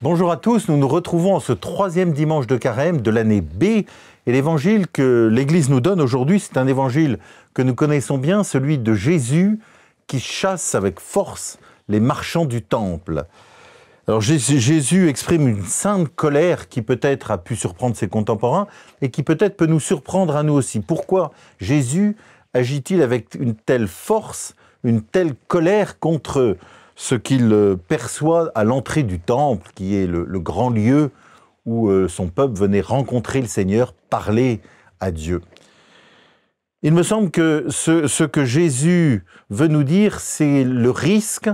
Bonjour à tous, nous nous retrouvons en ce troisième dimanche de Carême de l'année B. Et l'évangile que l'Église nous donne aujourd'hui, c'est un évangile que nous connaissons bien, celui de Jésus qui chasse avec force les marchands du temple. Alors Jésus exprime une sainte colère qui peut-être a pu surprendre ses contemporains et qui peut-être peut nous surprendre à nous aussi. Pourquoi Jésus agit-il avec une telle force, une telle colère contre ce qu'il perçoit à l'entrée du temple, qui est le grand lieu où son peuple venait rencontrer le Seigneur, parler à Dieu? Il me semble que ce que Jésus veut nous dire, c'est le risque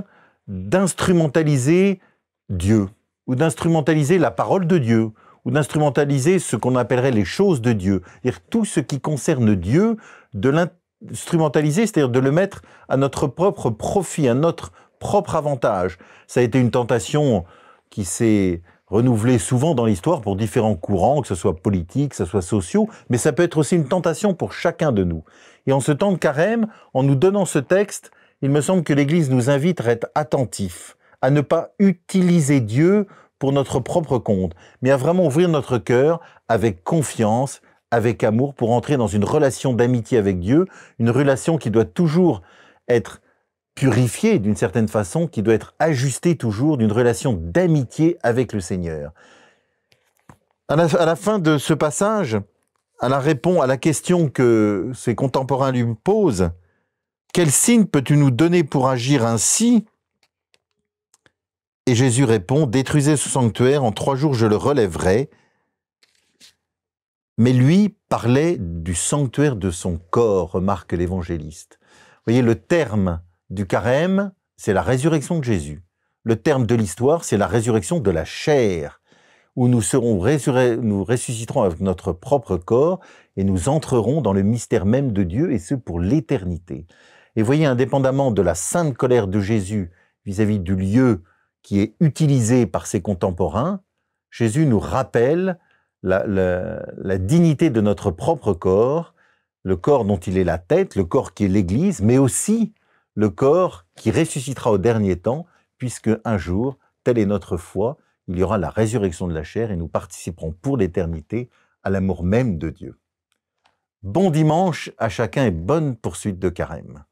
d'instrumentaliser Dieu, ou d'instrumentaliser la parole de Dieu, ou d'instrumentaliser ce qu'on appellerait les choses de Dieu. C'est-à-dire tout ce qui concerne Dieu, de l'instrumentaliser, c'est-à-dire de le mettre à notre propre profit, à notre propre avantage. Ça a été une tentation qui s'est renouvelée souvent dans l'histoire pour différents courants, que ce soit politiques, que ce soit sociaux, mais ça peut être aussi une tentation pour chacun de nous. Et en ce temps de carême, en nous donnant ce texte, il me semble que l'Église nous invite à être attentifs, à ne pas utiliser Dieu pour notre propre compte, mais à vraiment ouvrir notre cœur avec confiance, avec amour, pour entrer dans une relation d'amitié avec Dieu, une relation qui doit toujours être purifiée d'une certaine façon, qui doit être ajustée toujours d'une relation d'amitié avec le Seigneur. À la fin de ce passage, elle répond à la question que ses contemporains lui posent. Quel signe peux-tu nous donner pour agir ainsi? Et Jésus répond, détruisez ce sanctuaire, en 3 jours je le relèverai. Mais lui parlait du sanctuaire de son corps, remarque l'évangéliste. Vous voyez, le terme du carême, c'est la résurrection de Jésus. Le terme de l'histoire, c'est la résurrection de la chair, où nous ressusciterons avec notre propre corps et nous entrerons dans le mystère même de Dieu, et ce pour l'éternité. Et voyez, indépendamment de la sainte colère de Jésus vis-à-vis du lieu qui est utilisé par ses contemporains, Jésus nous rappelle la dignité de notre propre corps, le corps dont il est la tête, le corps qui est l'Église, mais aussi le corps qui ressuscitera au dernier temps, puisque un jour, telle est notre foi, il y aura la résurrection de la chair et nous participerons pour l'éternité à l'amour même de Dieu. Bon dimanche à chacun et bonne poursuite de carême.